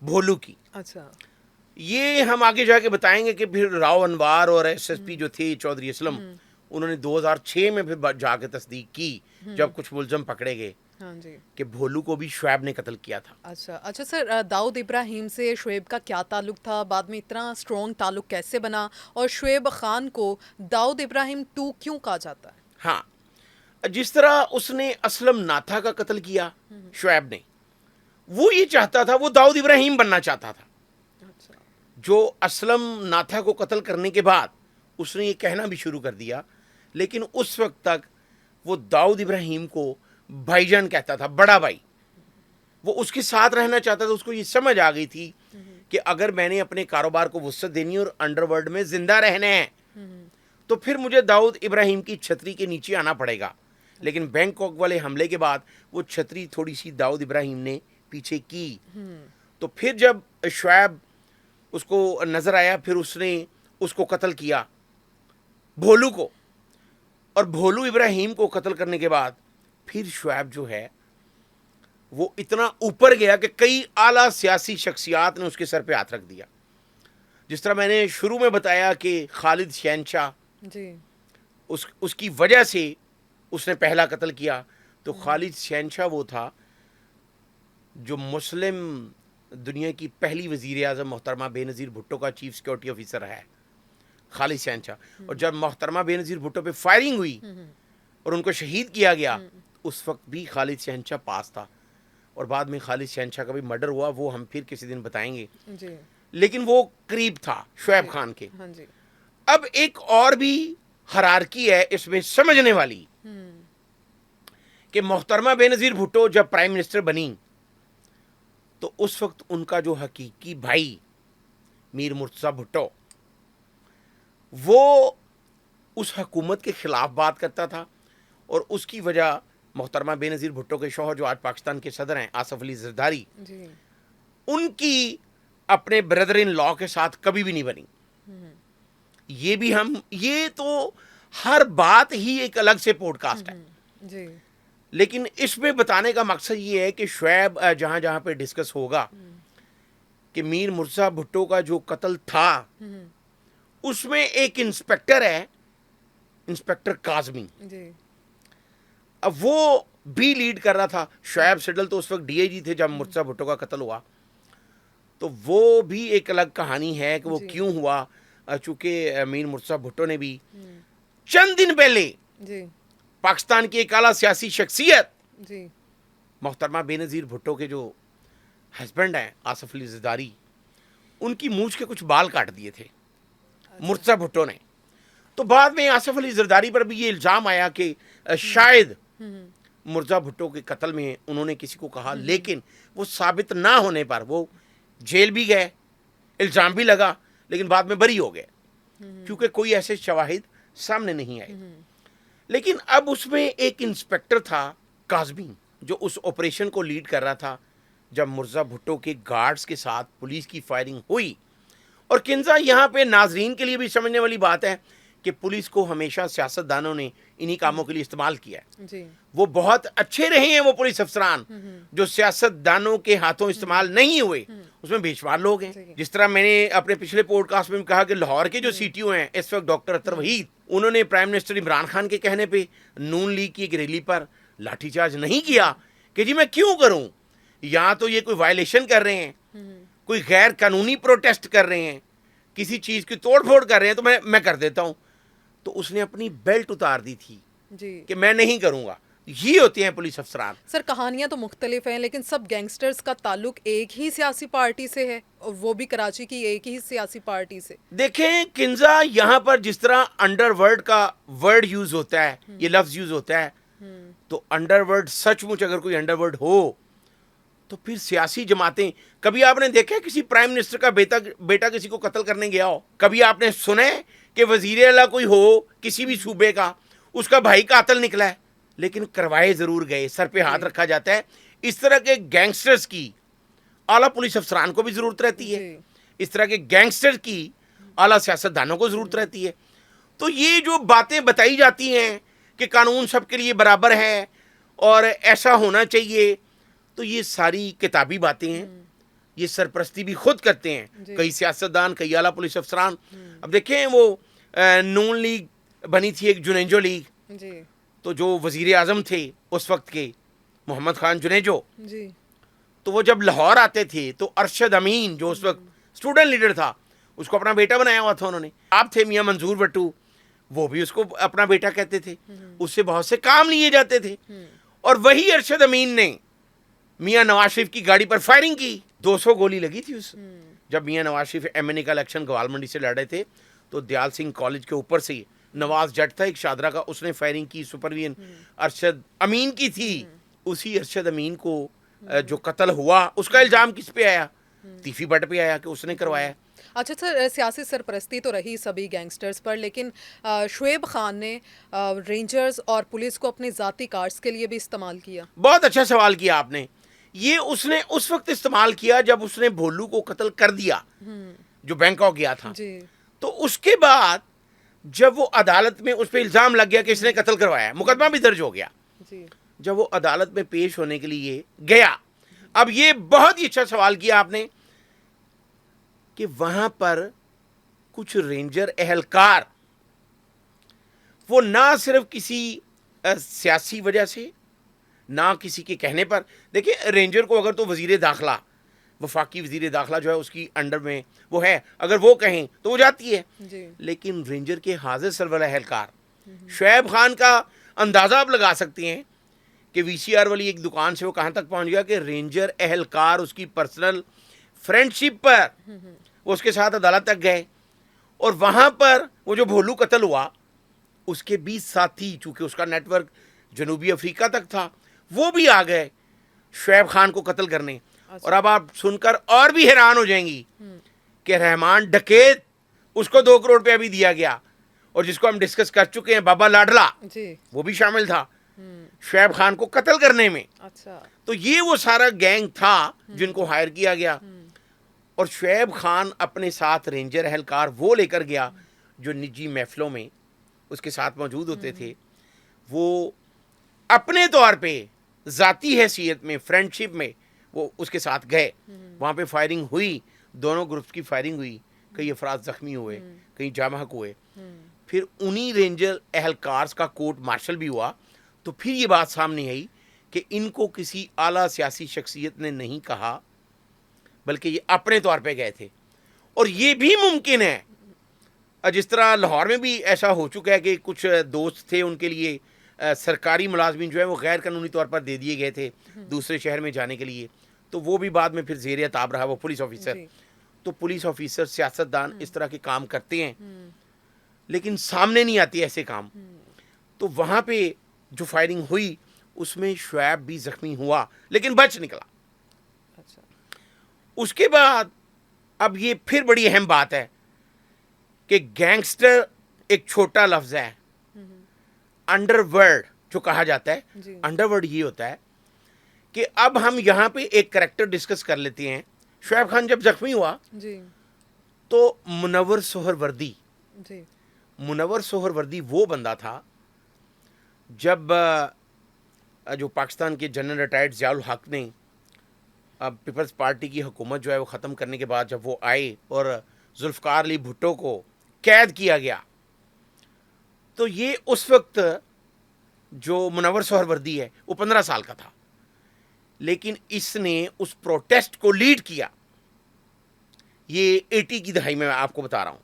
[SPEAKER 1] بھولو کی.
[SPEAKER 2] اچھا
[SPEAKER 1] یہ ہم آگے جا کے بتائیں گے کہ پھر راؤ انوار اور ایس ایس پی جو تھے چودھری اسلم, انہوں نے 2006 میں پھر جا کے تصدیق کی جب کچھ ملزم پکڑے گئے
[SPEAKER 2] ہاں جی
[SPEAKER 1] کہ بھولو کو بھی شعیب نے قتل کیا تھا.
[SPEAKER 2] اچھا اچھا سر, داؤد ابراہیم سے شعیب کا کیا تعلق تھا, بعد میں اتنا اسٹرانگ تعلق کیسے بنا, اور شعیب خان کو داؤد ابراہیم 2 کیوں کہا جاتا ہے؟
[SPEAKER 1] ہاں, جس طرح اس نے اسلم ناتھا کا قتل کیا شعیب نے, وہ یہ چاہتا تھا, وہ داؤد ابراہیم بننا چاہتا تھا.
[SPEAKER 2] اچھا
[SPEAKER 1] جو اسلم ناتھا کو قتل کرنے کے بعد اس نے یہ کہنا بھی شروع کر دیا, لیکن اس وقت تک وہ داؤد ابراہیم کو بھائی جان کہتا تھا, بڑا بھائی. وہ اس کے ساتھ رہنا چاہتا تھا. اس کو یہ سمجھ آ گئی تھی کہ اگر میں نے اپنے کاروبار کو وسعت دینی اور انڈر ورلڈ میں زندہ رہنا ہے تو پھر مجھے داؤد ابراہیم کی چھتری کے نیچے آنا پڑے گا. لیکن بینکاک والے حملے کے بعد وہ چھتری تھوڑی سی داؤد ابراہیم نے پیچھے کی. تو پھر جب شعیب اس کو نظر آیا, پھر اس نے اس کو قتل کیا, بھولو کو. اور بھولو ابراہیم کو قتل کرنے کے بعد پھر شعیب جو ہے وہ اتنا اوپر گیا کہ کئی اعلیٰ سیاسی شخصیات نے اس کے سر پہ ہاتھ رکھ دیا. جس طرح میں نے شروع میں بتایا کہ خالد شہنشاہ,
[SPEAKER 2] جی
[SPEAKER 1] اس کی وجہ سے اس نے پہلا قتل کیا. تو خالد شہنشاہ وہ تھا جو مسلم دنیا کی پہلی وزیر اعظم محترمہ بے نظیر بھٹو کا چیف سیکورٹی آفیسر ہے, خالد شہنشاہ. اور جب محترمہ بے نظیر بھٹو پہ فائرنگ ہوئی اور ان کو شہید کیا گیا, اس وقت بھی خالد شہنشاہ پاس تھا. اور بعد میں خالد شہنشاہ کا بھی مرڈر ہوا, وہ ہم پھر کسی دن بتائیں گے.
[SPEAKER 2] جی
[SPEAKER 1] لیکن وہ قریب تھا شعیب خان کے.
[SPEAKER 2] ہاں جی
[SPEAKER 1] اب ایک اور بھی ہرارکی ہے اس میں سمجھنے والی, کہ محترمہ بے نظیر بھٹو جب پرائم منسٹر بنی تو اس وقت ان کا جو حقیقی بھائی میر مرتضیٰ بھٹو, وہ اس حکومت کے خلاف بات کرتا تھا. اور اس کی وجہ محترمہ بے نظیر بھٹو کے شوہر جو آج پاکستان کے صدر ہیں آصف علی زرداری,
[SPEAKER 2] جی
[SPEAKER 1] ان کی اپنے بردر ان لا کے ساتھ کبھی بھی نہیں بنی. یہ بھی ہم, یہ تو ہر بات ہی ایک الگ سے پوڈ کاسٹ ہے.
[SPEAKER 2] جی
[SPEAKER 1] لیکن اس میں بتانے کا مقصد یہ ہے کہ شعیب جہاں جہاں پہ ڈسکس ہوگا کہ میر مرتضیٰ بھٹو کا جو قتل تھا, اس میں ایک انسپیکٹر ہے, انسپیکٹر کاظمی.
[SPEAKER 2] جی
[SPEAKER 1] اب وہ بھی لیڈ کر رہا تھا. شعیب سڈل تو اس وقت ڈی آئی جی تھے جب مرتضیٰ بھٹو کا قتل ہوا. تو وہ بھی ایک الگ کہانی ہے کہ وہ کیوں ہوا, چونکہ میر مرتضیٰ بھٹو نے بھی چند دن پہلے
[SPEAKER 2] جی
[SPEAKER 1] پاکستان کی ایک اعلیٰ سیاسی شخصیت
[SPEAKER 2] جی
[SPEAKER 1] محترمہ بے نظیر بھٹو کے جو ہسبینڈ ہیں آصف علی زرداری, ان کی مونچھ کے کچھ بال کاٹ دیے تھے مرتضیٰ بھٹو نے. تو بعد میں آصف علی زرداری پر بھی یہ الزام آیا کہ شاید مرتضیٰ بھٹو کے قتل میں انہوں نے کسی کو کہا, لیکن وہ ثابت نہ ہونے پر وہ جیل بھی گئے, الزام بھی لگا, لیکن بعد میں بری ہو گئے کیونکہ کوئی ایسے شواہد سامنے نہیں آئے. لیکن اب اس میں ایک انسپیکٹر تھا کاظمی جو اس آپریشن کو لیڈ کر رہا تھا جب مرتضیٰ بھٹو کے گارڈز کے ساتھ پولیس کی فائرنگ ہوئی. اور کنزا یہاں پہ ناظرین کے لیے بھی سمجھنے والی بات ہے کہ پولیس کو ہمیشہ سیاستدانوں نے انہی کاموں کے لیے استعمال کیا ہے.
[SPEAKER 2] جی
[SPEAKER 1] وہ بہت اچھے رہے ہیں وہ پولیس افسران جو سیاستدانوں کے ہاتھوں استعمال نہیں ہوئے. اس میں بے شمار لوگ ہیں. جس طرح میں نے اپنے پچھلے پوڈ کاسٹ میں کہا کہ لاہور کے جو سی ٹی او ہیں اس وقت ڈاکٹر اطہر وحید, انہوں نے پرائم منسٹر عمران خان کے کہنے پہ نون لیگ کی ایک ریلی پر لاٹھی چارج نہیں کیا کہ جی میں کیوں کروں, یہاں تو یہ کوئی وائلیشن کر رہے ہیں, کوئی غیر قانونی پروٹیسٹ کر رہے ہیں, کسی چیز کی توڑ پھوڑ کر رہے ہیں تو میں کر دیتا ہوں. تو اس نے اپنی بیلٹ اتار دی تھی
[SPEAKER 2] جی
[SPEAKER 1] کہ میں نہیں کروں گا. یہ ہوتے ہیں پولیس افسران.
[SPEAKER 2] سر کہانیاں تو مختلف ہیں لیکن سب گینگسٹرز کا تعلق ایک ہی سیاسی پارٹی سے ہے, اور وہ بھی کراچی کی ایک ہی سیاسی پارٹی سے.
[SPEAKER 1] دیکھیں کنزا, یہاں پر جس طرح انڈر ورلڈ کا ورڈ یوز ہوتا ہے, یہ لفظ یوز ہوتا ہے, تو انڈر ورلڈ سچ مچ اگر کوئی انڈر ورلڈ ہو تو پھر سیاسی جماعتیں, کبھی آپ نے دیکھا کسی پرائم منسٹر کا بیٹا کسی کو قتل کرنے گیا ہو؟ کبھی آپ نے سنا ہے کہ وزیر اعلیٰ کوئی ہو کسی بھی صوبے کا, اس کا بھائی قاتل نکلا ہے؟ لیکن کروائے ضرور گئے, سر پہ ہاتھ رکھا جاتا ہے. اس طرح کے گینگسٹرز کی اعلیٰ پولیس افسران کو بھی ضرورت رہتی ہے, اس طرح کے گینگسٹر کی اعلیٰ سیاستدانوں کو ضرورت رہتی ہے. تو یہ جو باتیں بتائی جاتی ہیں کہ قانون سب کے لیے برابر ہے اور ایسا ہونا چاہیے, تو یہ ساری کتابی باتیں ہیں. یہ سرپرستی بھی خود کرتے ہیں کئی سیاستدان, کئی اعلیٰ پولیس افسران. اب دیکھیں وہ نون لیگ بنی تھی ایک جنیجو لیگ,
[SPEAKER 2] جی
[SPEAKER 1] تو جو وزیر اعظم تھے اس وقت کے محمد خان جنیجو,
[SPEAKER 2] جی
[SPEAKER 1] تو وہ جب لاہور آتے تھے تو ارشد امین جو اس وقت اسٹوڈنٹ لیڈر تھا, اس کو اپنا بیٹا بنایا ہوا تھا انہوں نے. آپ تھے میاں منظور بٹو, وہ بھی اس کو اپنا بیٹا کہتے تھے. اس سے بہت سے کام لیے جاتے تھے. اور وہی ارشد امین نے میاں نواز شریف کی گاڑی پر فائرنگ کی, 200 گولی لگی تھی اس. جب میاں نواز شریف ایم این اے کا الیکشن گوال منڈی سے لڑ رہے تھے تو دیال سنگھ کالج کے اوپر سے نواز جٹ تھا ایک شادرہ کا, اس نے فائرنگ کی. سپروین ارشد امین کی تھی. اسی ارشد امین کو جو قتل ہوا اس کا الزام کس پہ آیا؟ تیفی بٹ پہ آیا کہ اس نے کروایا.
[SPEAKER 2] اچھا سر, سیاسی سرپرستی تو رہی سبھی گینگسٹرز پر, لیکن شعیب خان نے رینجرز اور پولیس کو اپنے ذاتی کارز کے لیے بھی استعمال کیا.
[SPEAKER 1] بہت اچھا سوال کیا آپ نے. یہ اس نے اس وقت استعمال کیا جب اس نے بھولو کو قتل کر دیا جو بینکاک گیا تھا.
[SPEAKER 2] جی
[SPEAKER 1] تو اس کے بعد جب وہ عدالت میں اس پہ الزام لگ گیا کہ اس نے قتل کروایا, مقدمہ بھی درج ہو گیا.
[SPEAKER 2] جی
[SPEAKER 1] جب وہ عدالت میں پیش ہونے کے لیے گیا, اب یہ بہت ہی اچھا سوال کیا آپ نے کہ وہاں پر کچھ رینجر اہلکار وہ نہ صرف کسی سیاسی وجہ سے, نہ کسی کے کہنے پر. دیکھیں رینجر کو اگر تو وزیر داخلہ, وفاقی وزیر داخلہ جو ہے اس کی انڈر میں وہ ہے, اگر وہ کہیں تو وہ جاتی ہے.
[SPEAKER 2] جی
[SPEAKER 1] لیکن رینجر کے حاضر سربراہ اہلکار شعیب خان کا اندازہ آپ لگا سکتے ہیں کہ وی سی آر والی ایک دکان سے وہ کہاں تک پہنچ گیا کہ رینجر اہلکار اس کی پرسنل فرینڈ شپ پر وہ اس کے ساتھ عدالت تک گئے. اور وہاں پر وہ جو بھولو قتل ہوا اس کے 20 ساتھی, چونکہ اس کا نیٹ ورک جنوبی افریقہ تک تھا, وہ بھی آ گئے شعیب خان کو قتل کرنے. اور اب آپ سن کر اور بھی حیران ہو جائیں گی کہ رحمان ڈکیت, اس کو 2 کروڑ روپیہ بھی دیا گیا, اور جس کو ہم ڈسکس کر چکے ہیں بابا لاڈلا,
[SPEAKER 2] جی
[SPEAKER 1] وہ بھی شامل تھا شعیب خان کو قتل کرنے میں.
[SPEAKER 2] اچھا
[SPEAKER 1] تو یہ وہ سارا گینگ تھا جن کو ہائر کیا گیا. اور شعیب خان اپنے ساتھ رینجر اہلکار وہ لے کر گیا جو نجی محفلوں میں اس کے ساتھ موجود ہوتے تھے. وہ اپنے طور پہ ذاتی حیثیت میں, فرینڈ شپ میں وہ اس کے ساتھ گئے. وہاں پہ فائرنگ ہوئی, دونوں گروپس کی فائرنگ ہوئی, کئی افراد زخمی ہوئے, کئی جاں بحق ہوئے. پھر انہی رینجر اہلکارز کا کورٹ مارشل بھی ہوا. تو پھر یہ بات سامنے آئی کہ ان کو کسی اعلیٰ سیاسی شخصیت نے نہیں کہا, بلکہ یہ اپنے طور پہ گئے تھے. اور یہ بھی ممکن ہے, جس طرح لاہور میں بھی ایسا ہو چکا ہے کہ کچھ دوست تھے, ان کے لیے سرکاری ملازمین جو ہے وہ غیر قانونی طور پر دے دیے گئے تھے دوسرے شہر میں جانے کے لیے, تو وہ بھی بعد میں پھر زیر عتاب رہا وہ پولیس آفیسر. تو پولیس آفیسر, سیاستدان اس طرح کے کام کرتے ہیں لیکن سامنے نہیں آتی ایسے کام. تو وہاں پہ جو فائرنگ ہوئی اس میں شعیب بھی زخمی ہوا لیکن بچ نکلا.
[SPEAKER 2] اچھا
[SPEAKER 1] اس کے بعد اب یہ پھر بڑی اہم بات ہے کہ گینگسٹر ایک چھوٹا لفظ ہے. انڈر ورلڈ جو کہا جاتا ہے, انڈر ورلڈ یہ ہوتا ہے کہ اب ہم یہاں پہ ایک کریکٹر ڈسکس کر لیتے ہیں. شعیب خان جب زخمی ہوا
[SPEAKER 2] جی
[SPEAKER 1] تو منور سہروردی
[SPEAKER 2] جی
[SPEAKER 1] منور سہروردی وہ بندہ تھا جب جو پاکستان کے جنرل ریٹائرڈ ضیاء الحق نے پیپلز پارٹی کی حکومت جو ہے وہ ختم کرنے کے بعد جب وہ آئے اور ذوالفقار علی بھٹو کو قید کیا گیا، تو یہ اس وقت جو منور سہروردی ہے وہ 15 سال کا تھا، لیکن اس نے اس پروٹیسٹ کو لیڈ کیا. یہ 80 کی دہائی میں آپ کو بتا رہا ہوں.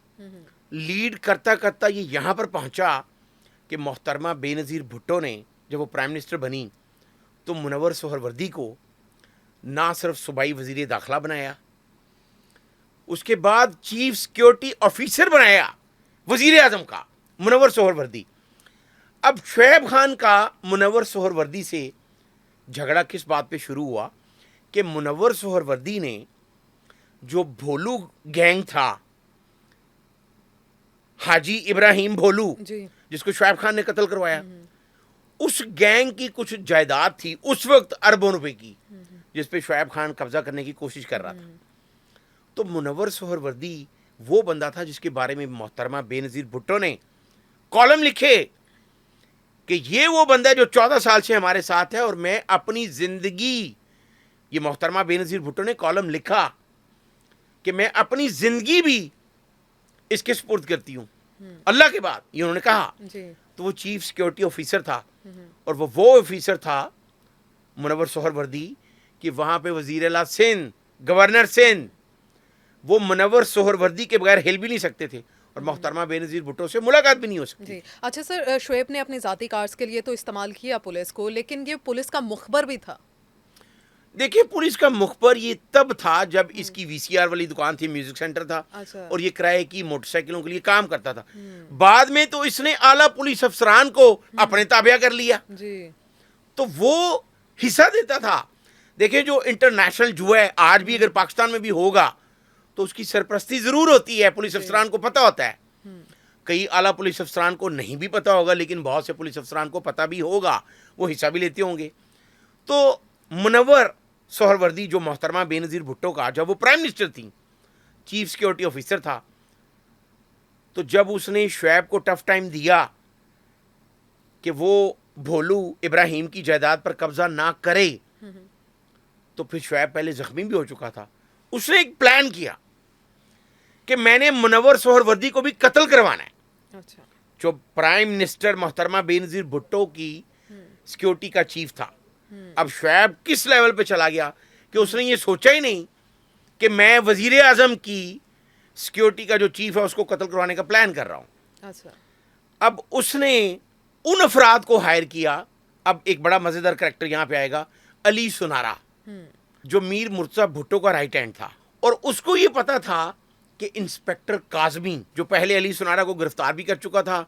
[SPEAKER 1] لیڈ کرتا کرتا یہ یہاں پر پہنچا کہ محترمہ بے نظیر بھٹو نے جب وہ پرائم منسٹر بنی تو منور سہروردی کو نہ صرف صوبائی وزیر داخلہ بنایا، اس کے بعد چیف سیکیورٹی آفیسر بنایا وزیر اعظم کا منور سہروردی. اب شعیب خان کا منور سہروردی سے جھگڑا کس بات پہ شروع ہوا کہ منور سہروردی نے جو بھولو گینگ تھا، حاجی ابراہیم بھولو
[SPEAKER 2] جی
[SPEAKER 1] جس کو شعیب خان نے قتل کروایا، اس گینگ کی کچھ جائیداد تھی اس وقت اربوں روپے کی، جس پہ شعیب خان قبضہ کرنے کی کوشش کر رہا تھا. تو منور سہروردی وہ بندہ تھا جس کے بارے میں محترمہ بے نظیر بھٹو نے کالم لکھے کہ یہ وہ بندہ ہے جو 14 سال سے ہمارے ساتھ ہے، اور میں اپنی زندگی، یہ محترمہ بے نظیر بھٹو نے کالم لکھا کہ میں اپنی زندگی بھی اس کے سپرد کرتی ہوں اللہ کے بعد، یہ انہوں نے کہا.
[SPEAKER 2] جی
[SPEAKER 1] تو وہ چیف سیکیورٹی آفیسر تھا، اور وہ آفیسر تھا منور سہروردی کہ وہاں پہ وزیر اعلیٰ سندھ، گورنر سندھ، وہ منور سہروردی کے بغیر ہل بھی نہیں سکتے تھے، اور محترمہ بے نظیر بھٹو سے ملاقات بھی نہیں ہو سکتی.
[SPEAKER 2] جی اچھا سر، شعیب نے اپنی ذاتی کارز کے لیے تو استعمال کیا پولیس کو، لیکن یہ پولیس کا مخبر بھی تھا.
[SPEAKER 1] دیکھیں پولیس کا مخبر یہ تب تھا جب اس کی وی سی آر والی دکان تھی، میوزک سینٹر تھا،
[SPEAKER 2] اچھا
[SPEAKER 1] اور یہ کرائے کی موٹر سائیکلوں کے لیے کام کرتا تھا. بعد میں تو اس نے اعلیٰ پولیس افسران کو اپنے تابع کر لیا،
[SPEAKER 2] جی
[SPEAKER 1] تو وہ حصہ دیتا تھا. دیکھیں جو انٹرنیشنل جو ہے آج بھی اگر پاکستان میں بھی ہوگا تو اس کی سرپرستی ضرور ہوتی ہے، پولیس افسران کو پتہ ہوتا ہے. کئی اعلیٰ پولیس افسران کو نہیں بھی پتہ ہوگا، لیکن بہت سے پولیس افسران کو پتہ بھی ہوگا، وہ حصہ بھی لیتے ہوں گے. تو منور سہروردی جو محترمہ بے نظیر بھٹو کا، جب وہ پرائم منسٹر تھی، چیف سیکیورٹی آفیسر تھا، تو جب اس نے شعیب کو ٹف ٹائم دیا کہ وہ بھولو ابراہیم کی جائیداد پر قبضہ نہ کرے، تو پھر شعیب پہلے زخمی بھی ہو چکا تھا. اس نے ایک پلان کیا کہ میں نے منور سہروردی کو بھی قتل کروانا ہے.
[SPEAKER 2] اچھا
[SPEAKER 1] جو پرائم منسٹر محترمہ بے نظیر بھٹو کی سیکیورٹی کا چیف تھا. اب شعیب کس لیول پہ چلا گیا کہ اس نے یہ سوچا ہی نہیں کہ میں وزیر اعظم کی سیکیورٹی کا جو چیف ہے اس کو قتل کروانے کا پلان کر رہا ہوں.
[SPEAKER 2] اچھا
[SPEAKER 1] اب اس نے ان افراد کو ہائر کیا. اب ایک بڑا مزیدار کریکٹر یہاں پہ آئے گا، علی سنارا، جو میر مرتضیٰ بھٹو کا رائٹ ہینڈ تھا، اور اس کو یہ پتا تھا کہ انسپیکٹر کاظمی جو پہلے علی سنارا کو گرفتار بھی کر چکا تھا،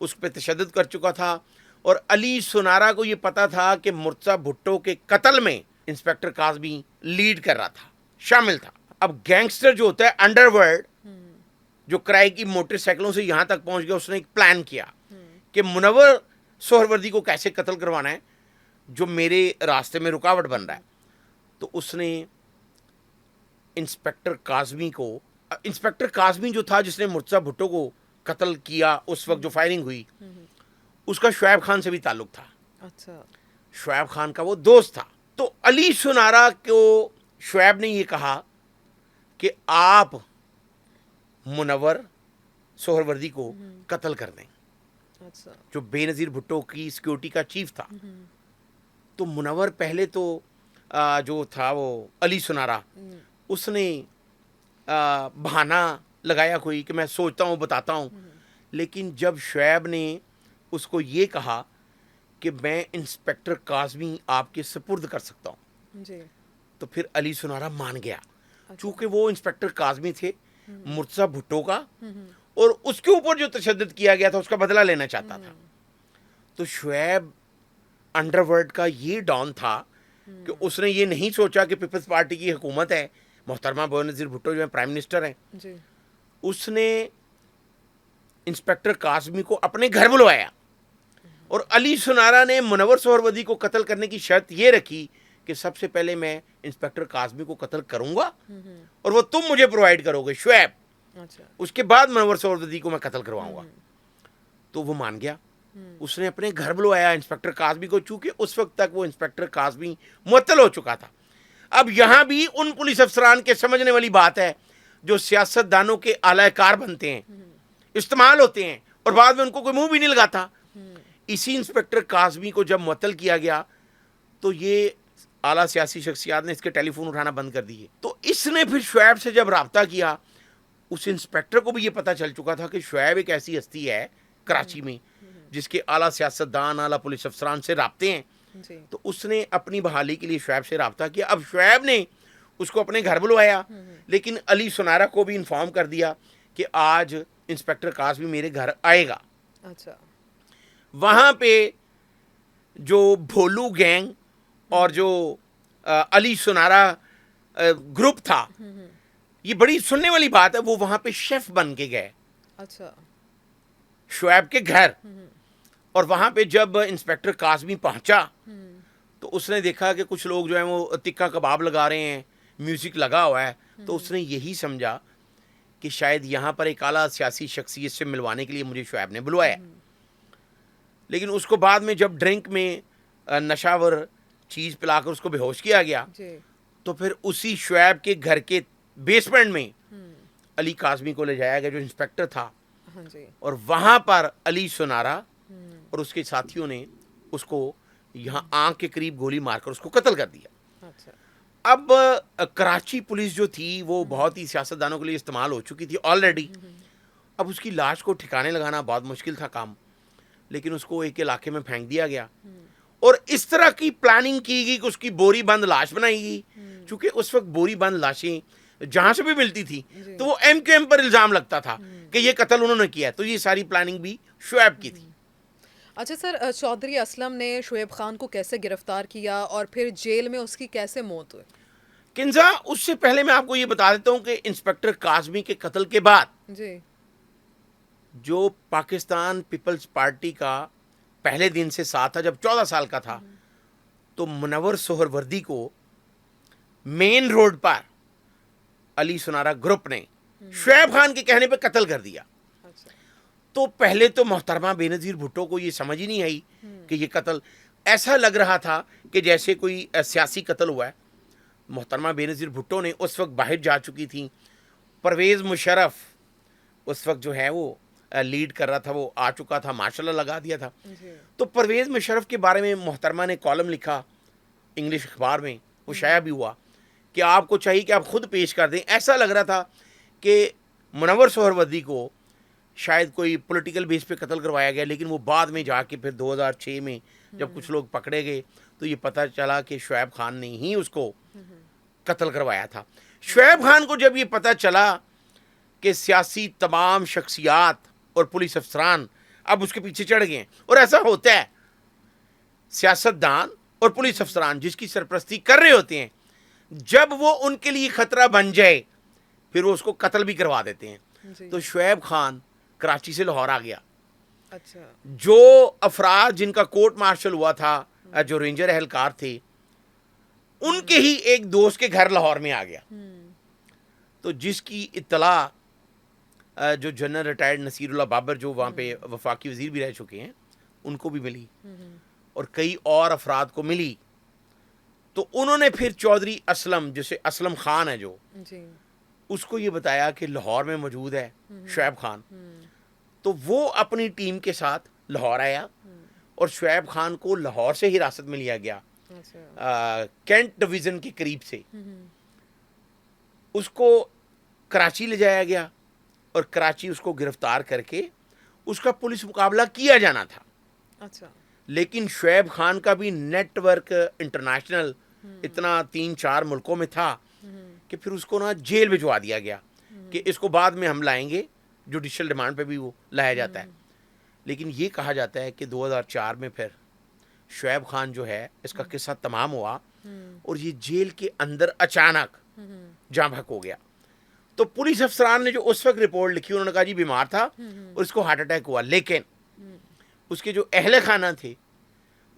[SPEAKER 1] اس پہ تشدد کر چکا تھا، اور علی سنارا کو یہ پتا تھا کہ مرتضیٰ بھٹو کے قتل میں انسپیکٹر کاظمی لیڈ کر رہا تھا، شامل تھا. اب گینگسٹر جو ہوتا ہے انڈر ورلڈ، جو کرائے کی موٹر سائیکلوں سے یہاں تک پہنچ گیا، اس نے ایک پلان کیا کہ منور سہروردی کو کیسے قتل کروانا ہے جو میرے راستے میں رکاوٹ بن رہا ہے. تو اس نے انسپیکٹر کاظمی جو تھا جس نے مرتضیٰ بھٹو کو قتل کیا اس وقت جو فائرنگ ہوئی، اس کا شعیب خان سے بھی تعلق تھا.
[SPEAKER 2] اچھا
[SPEAKER 1] شعیب خان کا وہ دوست تھا. تو علی سنارا کو شعیب نے یہ کہا کہ آپ منور سہروردی کو قتل کر دیں،
[SPEAKER 2] اچھا
[SPEAKER 1] جو بے نظیر بھٹو کی سیکیورٹی کا چیف تھا. تو منور پہلے تو جو تھا وہ علی سنارا، اس نے بہانہ لگایا کوئی کہ میں سوچتا ہوں بتاتا ہوں، لیکن جب شعیب نے اس کو یہ کہا کہ میں انسپیکٹر کاظمی آپ کے سپرد کر سکتا ہوں،
[SPEAKER 2] جی
[SPEAKER 1] تو پھر علی سنارا مان گیا. چونکہ وہ انسپیکٹر کاظمی تھے مرتضیٰ بھٹو کا، اور اس کے اوپر جو تشدد کیا گیا تھا اس کا بدلہ لینا چاہتا تھا. تو شعیب انڈر ورلڈ کا یہ ڈان تھا کہ اس نے یہ نہیں سوچا کہ پیپلز پارٹی کی حکومت ہے، محترمہ بے نظیر بھٹو جو ہے پرائم منسٹر ہیں،
[SPEAKER 2] جی
[SPEAKER 1] اس نے انسپیکٹر کاظمی کو اپنے گھر بلوایا، اور علی سنارا نے منور سہروردی کو قتل کرنے کی شرط یہ رکھی کہ سب سے پہلے میں انسپیکٹر کاظمی کو قتل کروں گا اور وہ تم مجھے پرووائڈ کرو گے شعیب.
[SPEAKER 2] اچھا
[SPEAKER 1] اس کے بعد منور سہروردی کو میں قتل کرواؤں گا. تو وہ مان گیا. اس نے اپنے گھر بلوایا انسپیکٹر کاظمی کو, چونکہ اس وقت تک وہ انسپیکٹر کاظمی معطل ہو چکا تھا. اب یہاں بھی ان پولیس افسران کے سمجھنے والی بات ہے جو سیاست دانوں کے اعلی کار بنتے ہیں, استعمال ہوتے ہیں, اور بعد میں ان کو کوئی منہ بھی نہیں لگاتا. اسی انسپیکٹر کاظمی کو جب معطل کیا گیا تو یہ اعلیٰ سیاسی شخصیات نے اس کے ٹیلی فون اٹھانا بند کر دیے. تو اس نے پھر شعیب سے جب رابطہ کیا, اس انسپیکٹر کو بھی یہ پتا چل چکا تھا کہ شعیب ایک ایسی ہستی ہے کراچی میں جس کے اعلیٰ سیاست دان, اعلیٰ پولیس افسران سے رابطے ہیں.
[SPEAKER 2] جی
[SPEAKER 1] تو اس نے اپنی بحالی کے لیے شعیب سے رابطہ کیا. اب شعیب نے اس کو اپنے گھر بلوایا, لیکن علی سنارا کو بھی انفارم کر دیا کہ آج انسپیکٹر کاظمی میرے گھر آئے گا.
[SPEAKER 2] اچھا
[SPEAKER 1] وہاں پہ جو بھولو گینگ اور جو علی سنارا گروپ تھا, یہ بڑی سننے والی بات ہے, وہ وہاں پہ شیف بن کے گئے
[SPEAKER 2] اچھا
[SPEAKER 1] شعیب کے گھر. اور وہاں پہ جب انسپیکٹر کاظمی پہنچا تو اس نے دیکھا کہ کچھ لوگ جو ہیں وہ تکہ کباب لگا رہے ہیں, میوزک لگا ہوا ہے. تو اس نے یہی سمجھا کہ شاید یہاں پر ایک اعلیٰ سیاسی شخصیت سے ملوانے کے لیے مجھے شعیب نے بلوایا. لیکن اس کو بعد میں جب ڈرنک میں نشاور چیز پلا کر اس کو بے ہوش کیا گیا,
[SPEAKER 2] جی
[SPEAKER 1] تو پھر اسی شعیب کے گھر کے بیسمنٹ میں علی کاظمی کو لے جایا گیا جو انسپیکٹر تھا.
[SPEAKER 2] ہاں جی
[SPEAKER 1] اور وہاں پر علی سنارا اور اس کے ساتھیوں نے اس کو یہاں آنکھ کے قریب گولی مار کر اس کو قتل کر دیا.
[SPEAKER 2] اچھا
[SPEAKER 1] اب کراچی پولیس جو تھی وہ بہت ہی سیاست دانوں کے لیے استعمال ہو چکی تھی آلریڈی. اب اس کی لاش کو ٹھکانے لگانا بہت مشکل تھا کام, لیکن اس کو ایک علاقے میں پھینک دیا گیا اور اس طرح کی پلاننگ کی گئی کہ اس کی بوری بند لاش بنائی گئی. چونکہ اس وقت بوری بند لاشیں جہاں سے بھی ملتی تھی تو وہ ایم کیو ایم پر الزام لگتا تھا کہ یہ قتل انہوں نے کیا ہے. تو یہ ساری پلاننگ بھی شعیب کی تھی.
[SPEAKER 2] اچھا سر, چودھری اسلم نے شعیب خان کو کیسے گرفتار کیا اور پھر جیل میں اس کی کیسے موت ہوئی؟
[SPEAKER 1] کنزا, اس سے پہلے میں آپ کو یہ بتا دیتا ہوں کہ انسپیکٹر کاظمی کے قتل کے بعد
[SPEAKER 2] جی
[SPEAKER 1] جو پاکستان پیپلز پارٹی کا پہلے دن سے ساتھ تھا, جب 14 سال کا تھا, تو منور سہروردی کو مین روڈ پر علی سنارا گروپ نے شعیب خان کے کہنے پہ قتل کر دیا.
[SPEAKER 2] اچھا
[SPEAKER 1] تو پہلے تو محترمہ بے نظیر بھٹو کو یہ سمجھ ہی نہیں آئی کہ یہ قتل, ایسا لگ رہا تھا کہ جیسے کوئی سیاسی قتل ہوا ہے. محترمہ بے نظیر بھٹو نے اس وقت باہر جا چکی تھیں. پرویز مشرف اس وقت جو ہے وہ لیڈ کر رہا تھا, وہ آ چکا تھا, ماشاءاللہ لگا دیا تھا.
[SPEAKER 2] جی
[SPEAKER 1] تو پرویز مشرف کے بارے میں محترمہ نے کالم لکھا انگلش اخبار میں, وہ شائع بھی ہوا کہ آپ کو چاہیے کہ آپ خود پیش کر دیں. ایسا لگ رہا تھا کہ منور سہروردی کو شاید کوئی پولیٹیکل بیس پہ قتل کروایا گیا, لیکن وہ بعد میں جا کے پھر 2006 میں جب کچھ لوگ پکڑے گئے تو یہ پتہ چلا کہ شعیب خان نے ہی اس کو قتل کروایا تھا. شعیب خان کو جب یہ پتہ چلا کہ سیاسی تمام شخصیات اور پولیس افسران اب اس کے پیچھے چڑھ گئے ہیں, اور ایسا ہوتا ہے سیاست دان اور پولیس افسران جس کی سرپرستی کر رہے ہوتے ہیں, جب وہ ان کے لیے خطرہ بن جائے پھر وہ اس کو قتل بھی کروا دیتے ہیں.
[SPEAKER 2] جی
[SPEAKER 1] تو شعیب خان کراچی سے لاہور آ گیا.
[SPEAKER 2] اچھا
[SPEAKER 1] جو افراد جن کا کورٹ مارشل ہوا تھا, جو رینجر اہلکار تھے, ان کے ہی ایک دوست کے گھر لاہور میں آ گیا. تو جس کی اطلاع جو جنرل ریٹائرڈ نصیر اللہ بابر جو وہاں پہ وفاقی وزیر بھی رہ چکے ہیں ان کو بھی ملی اور کئی اور افراد کو ملی. تو انہوں نے پھر چودھری اسلم, جسے اسلم خان ہے جو,
[SPEAKER 2] جی
[SPEAKER 1] اس کو یہ بتایا کہ لاہور میں موجود ہے شعیب خان. تو وہ اپنی ٹیم کے ساتھ لاہور آیا اور شعیب خان کو لاہور سے حراست میں لیا گیا,
[SPEAKER 2] اچھا
[SPEAKER 1] کینٹ ڈویژن کے قریب سے. اس کو کراچی لے جایا گیا اور کراچی اس کو گرفتار کر کے اس کا پولیس مقابلہ کیا جانا تھا.
[SPEAKER 2] اچھا
[SPEAKER 1] لیکن شعیب خان کا بھی نیٹ ورک انٹرنیشنل اتنا 3-4 ملکوں میں تھا کہ پھر اس کو نا جیل بھجوا دیا گیا کہ اس کو بعد میں ہم لائیں گے, جوڈیشل ڈیمانڈ پہ بھی وہ لایا جاتا ہے. لیکن یہ کہا جاتا ہے کہ 2004 میں پھر شعیب خان جو ہے اس کا قصہ تمام ہوا اور یہ جیل کے اندر اچانک جاں بحق ہو گیا. تو پولیس افسران نے جو اس وقت رپورٹ لکھی انہوں نے کہا جی بیمار تھا اور اس کو ہارٹ اٹیک ہوا, لیکن اس کے جو اہل خانہ تھے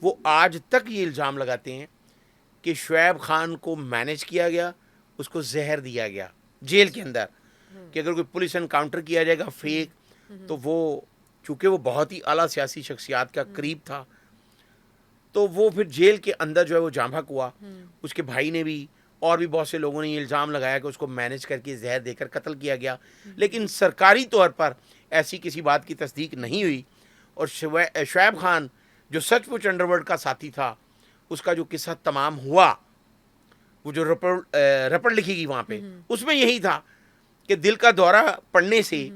[SPEAKER 1] وہ آج تک یہ الزام لگاتے ہیں کہ شعیب خان کو مینج کیا گیا, اس کو زہر دیا گیا جیل کے اندر. کہ اگر کوئی پولیس انکاؤنٹر کیا جائے گا فیک, تو وہ چونکہ وہ بہت ہی اعلیٰ سیاسی شخصیات کا قریب تھا, تو وہ پھر جیل کے اندر جو ہے وہ جاں بحق ہوا. اس کے بھائی نے بھی اور بھی بہت سے لوگوں نے یہ الزام لگایا کہ اس کو مینج کر کے زہر دے کر قتل کیا گیا, لیکن سرکاری طور پر ایسی کسی بات کی تصدیق نہیں ہوئی. اور شعیب خان جو سچ مچ انڈر ورلڈ کا ساتھی تھا, اس کا جو قصہ تمام ہوا, وہ جو رپورٹ لکھی گئی وہاں پہ, اس میں یہی تھا کہ دل کا دورہ پڑنے سے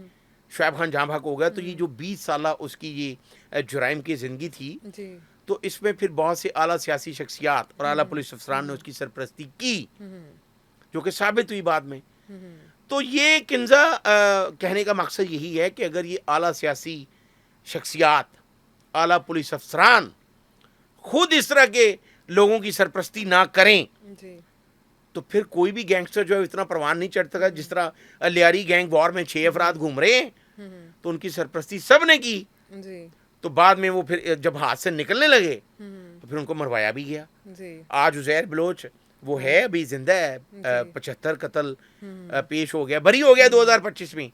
[SPEAKER 1] شعیب خان جاں بحق ہو گیا. تو یہ جو 20 سالہ اس کی یہ جرائم کی زندگی تھی, تو اس میں پھر بہت سے اعلیٰ سیاسی شخصیات اور اعلیٰ پولیس افسران نے اس کی سرپرستی کی, جو کہ ثابت ہوئی بعد میں. تو یہ کنزا کہنے کا مقصد یہی ہے کہ اگر یہ اعلیٰ سیاسی شخصیات, اعلیٰ پولیس افسران خود اس طرح کے لوگوں کی سرپرستی نہ کریں, تو پھر کوئی بھی گینگسٹر جو ہے اتنا پروان نہیں چڑھ سکا. جس طرح لیاری گینگ وار میں 6 افراد گھوم رہے ہیں, تو ان کی سرپرستی سب نے کی, تو بعد میں وہ پھر جب ہاتھ سے نکلنے لگے تو پھر ان کو مروایا بھی گیا. آج عزیر بلوچ وہ ہے, ابھی زندہ ہے, 75 قتل پیش ہو گیا, بری ہو گیا 2025 میں.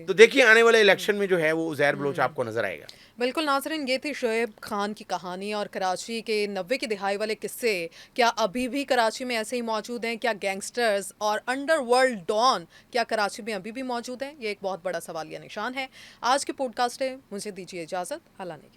[SPEAKER 1] تو دیکھیے آنے والے الیکشن میں جو ہے وہ عزیر بلوچ آپ کو نظر آئے گا.
[SPEAKER 2] بالکل ناظرین, یہ تھی شعیب خان کی کہانی اور کراچی کے 90 کی دہائی والے قصے. کیا ابھی بھی کراچی میں ایسے ہی موجود ہیں؟ کیا گینگسٹرز اور انڈر ورلڈ ڈان کیا کراچی میں ابھی بھی موجود ہیں؟ یہ ایک بہت بڑا سوالیہ نشان ہے. آج کے پوڈ کاسٹ ہے, مجھے دیجیے اجازت. اللہ نے